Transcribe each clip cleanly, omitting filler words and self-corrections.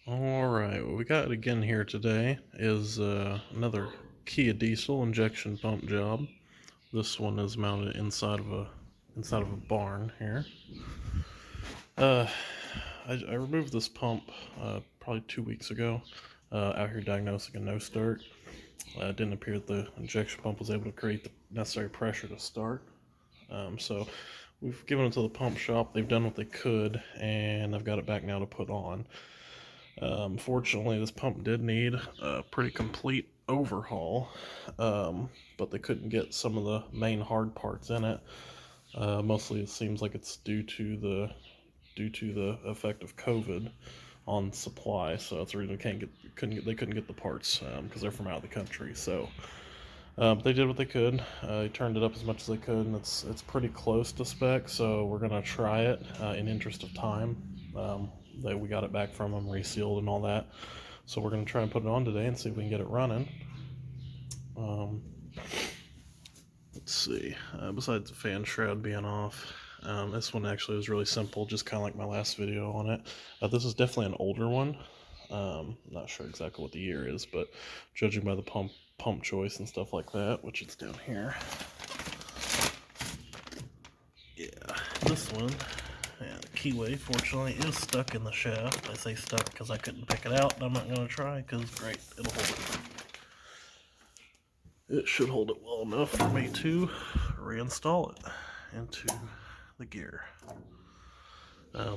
Alright, what we got again here today is another Kia Diesel injection pump job. This one is mounted inside of a barn here. I removed this pump probably 2 weeks ago. Out here diagnosing a no start. It didn't appear that the injection pump was able to create the necessary pressure to start. So we've given it to the pump shop. They've done what they could, and I've got it back now to put on. Fortunately, this pump did need a pretty complete overhaul, but they couldn't get some of the main hard parts in it. Mostly, it seems like it's due to the effect of COVID on supply. So that's the reason they couldn't get the parts because they're from out of the country. So they did what they could. They turned it up as much as they could, and it's pretty close to spec. So we're gonna try it in interest of time. We got it back from them, resealed and all that. So we're gonna try and put it on today and see if we can get it running. Um, let's see. Besides the fan shroud being off, this one actually was really simple, just kind of like my last video on it. This is definitely an older one. Not sure exactly what the year is, but judging by the pump choice and stuff like that, which it's down here. Yeah, this one, yeah, the keyway, fortunately, is stuck in the shaft. I say stuck because I couldn't pick it out, and I'm not going to try because, great, it'll hold it. It should hold it well enough for me to reinstall it into the gear.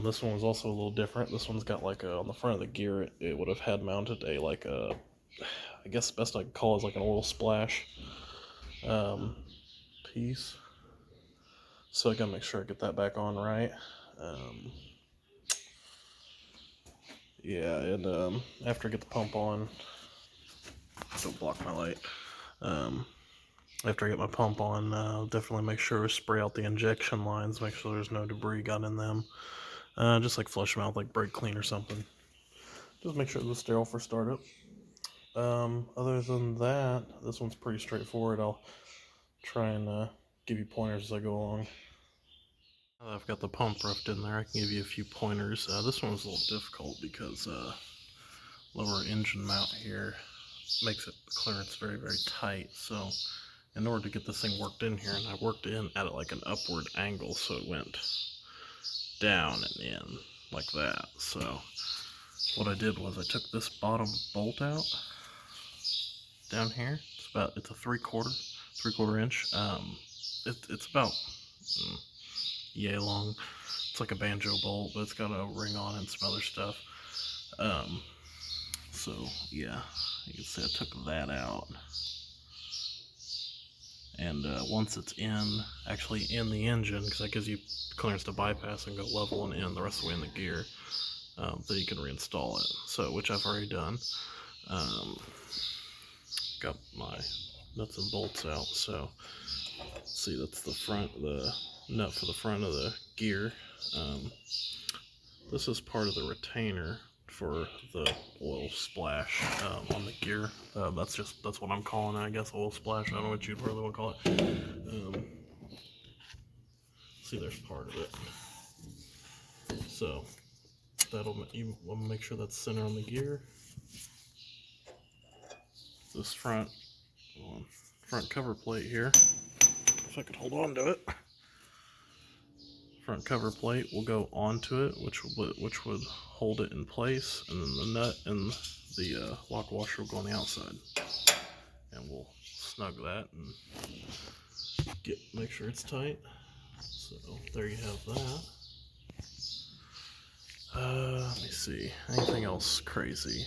This one was also a little different. This one's got like on the front of the gear, it would have had mounted I guess best I could call it like an oil splash piece. So I gotta make sure I get that back on right. Yeah, and after I get the pump on, don't block my light. After I get my pump on, definitely make sure to spray out the injection lines, make sure there's no debris got in them. Just like flush them out, like brake clean or something. Just make sure it was sterile for startup. Other than that, this one's pretty straightforward. I'll try and give you pointers as I go along. Now that I've got the pump roughed in there, I can give you a few pointers. This one was a little difficult because lower engine mount here makes it clearance very, very tight. So in order to get this thing worked in here, and I worked in at like an upward angle, so it went down and in like that. So what I did was I took this bottom bolt out down here. It's a three quarter inch. It's about yay long. It's like a banjo bolt, but it's got a ring on it and some other stuff. So yeah, you can see I took that out. And once it's actually in the engine, because that gives you clearance to bypass and go level and in the rest of the way in the gear, then you can reinstall it. So, which I've already done. Got my nuts and bolts out. So, see, that's the nut for the front of the gear. This is part of the retainer for the oil splash on the gear. That's what I'm calling it, I guess, oil splash. I don't know what you'd really want to call it. See, there's part of it. So you want to make sure that's center on the gear. This front cover plate here, if I could hold on to it. Front cover plate will go onto it, which would hold it in place, and then the nut and the lock washer will go on the outside, and we'll snug that and make sure it's tight. So there you have that. Let me see. Anything else crazy?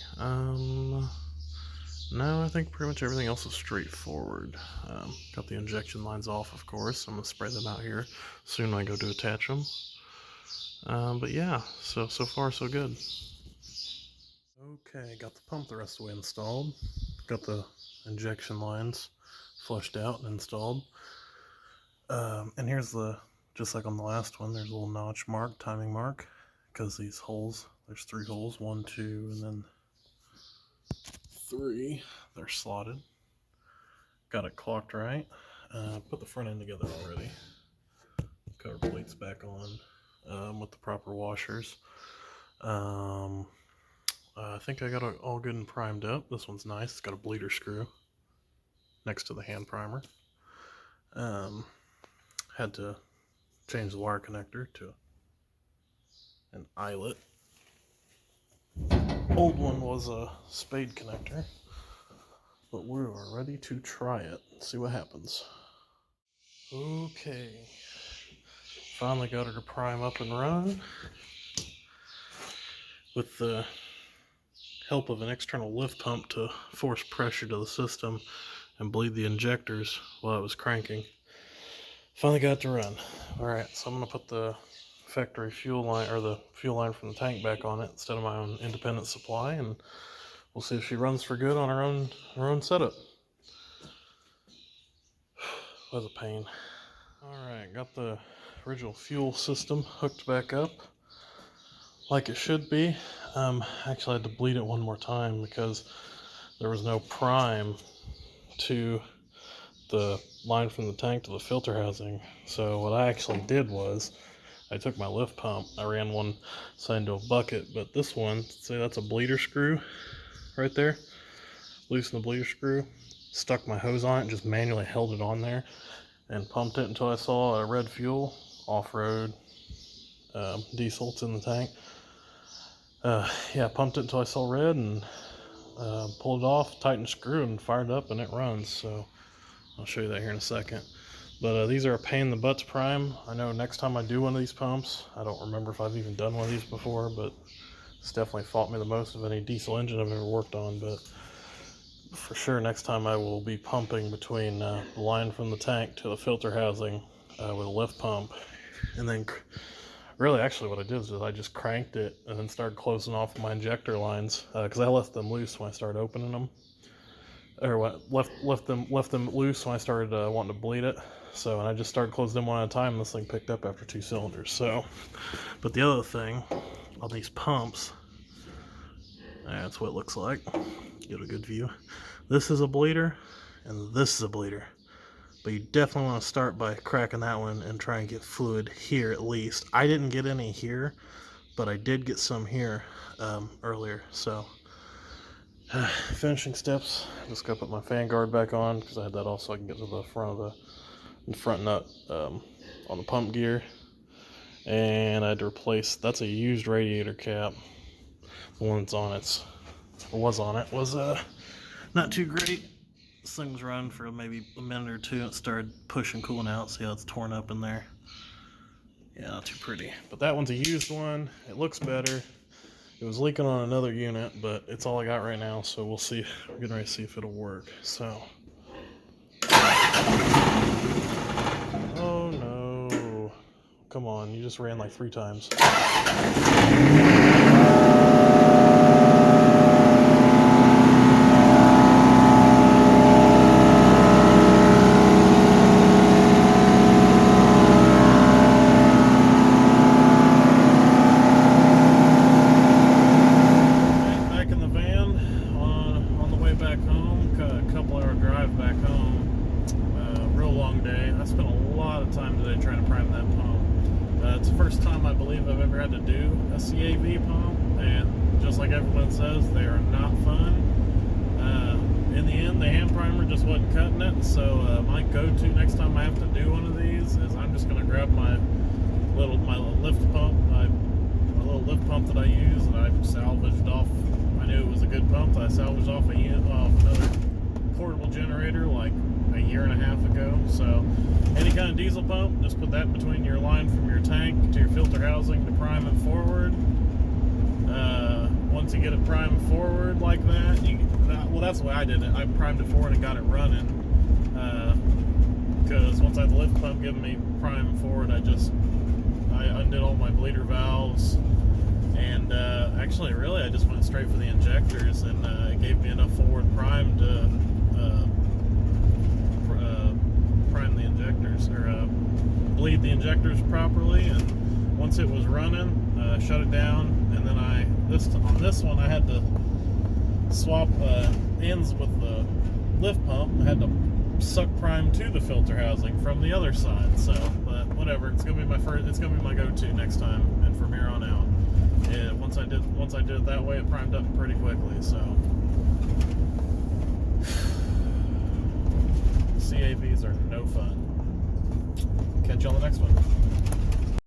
No, I think pretty much everything else is straightforward. Got the injection lines off, of course. I'm gonna spray them out here soon when I go to attach them. But yeah, so far so good. Okay, got the pump the rest of the way installed. Got the injection lines flushed out and installed. And here's just like on the last one, there's a little notch mark, timing mark, because these holes, there's 3 holes, 1, 2, and then 3, they're slotted. Got it clocked right. Put the front end together already. Cover plates back on with the proper washers. I think I got it all good and primed up. This one's nice. It's got a bleeder screw next to the hand primer. Had to change the wire connector to an eyelet. Old one was a spade connector, but we are ready to try it. See what happens. Okay, finally got her to prime up and run with the help of an external lift pump to force pressure to the system and bleed the injectors while it was cranking. Finally got it to run. Alright, so I'm going to put the factory fuel line, or the fuel line from the tank, back on it instead of my own independent supply, and we'll see if she runs for good on her own setup. That was a pain. Alright, got the original fuel system hooked back up like it should be. Actually I had to bleed it one more time because there was no prime to the line from the tank to the filter housing. So what I actually did was I took my lift pump, I ran one side into a bucket, but this one, say that's a bleeder screw right there, loosened the bleeder screw, stuck my hose on it and just manually held it on there and pumped it until I saw a red fuel, off-road diesel. It's in the tank. Yeah, pumped it until I saw red and pulled it off, tightened the screw and fired up, and it runs. So I'll show you that here in a second. But these are a pain in the butt to prime. I know next time I do one of these pumps, I don't remember if I've even done one of these before, but it's definitely fought me the most of any diesel engine I've ever worked on. But for sure next time I will be pumping between the line from the tank to the filter housing with a lift pump. And then really actually what I did is I just cranked it and then started closing off my injector lines because I left them loose when I started opening them, or left them loose when I started wanting to bleed it. So, and I just started closing them one at a time, and this thing picked up after 2 cylinders. So, but the other thing on these pumps, that's what it looks like. Get a good view. This is a bleeder, and this is a bleeder. But you definitely want to start by cracking that one and try and get fluid here at least. I didn't get any here, but I did get some here earlier. So, finishing steps. Just got to put my fan guard back on because I had that off so I can get to the front of the front nut on the pump gear. And I had to replace, that's a used radiator cap. The one that's on it, was not too great. This thing was running for maybe a minute or two and it started pushing, cooling out. See how it's torn up in there? Yeah, not too pretty. But that one's a used one. It looks better. It was leaking on another unit, but it's all I got right now, so we'll see. We're getting ready to see if it'll work. So, oh no. Come on, you just ran like 3 times. It's the first time I believe I've ever had to do a C.A.V. pump, and just like everyone says, they are not fun. In the end, the hand primer just wasn't cutting it, so my go-to next time I have to do one of these is I'm just going to grab my little lift pump, my little lift pump that I use, and I salvaged off. I knew it was a good pump that I salvaged off another portable generator like a year and a half ago. So any kind of diesel pump, just put that between your line from your tank to your filter housing to prime it forward. Once you get it primed forward like that, well, that's the way I did it. I primed it forward and got it running, because once I had the lift pump giving me prime forward, I undid all my bleeder valves, and actually really I just went straight for the injectors, and it gave me enough forward prime to prime the injectors, or bleed the injectors properly. And once it was running, shut it down, and then on this one I had to swap ends with the lift pump. I had to suck prime to the filter housing from the other side. So, but whatever, it's gonna be my go-to next time, and from here on out. Yeah, once I did it that way, it primed up pretty quickly. So C.A.Vs are no fun. Catch you on the next one.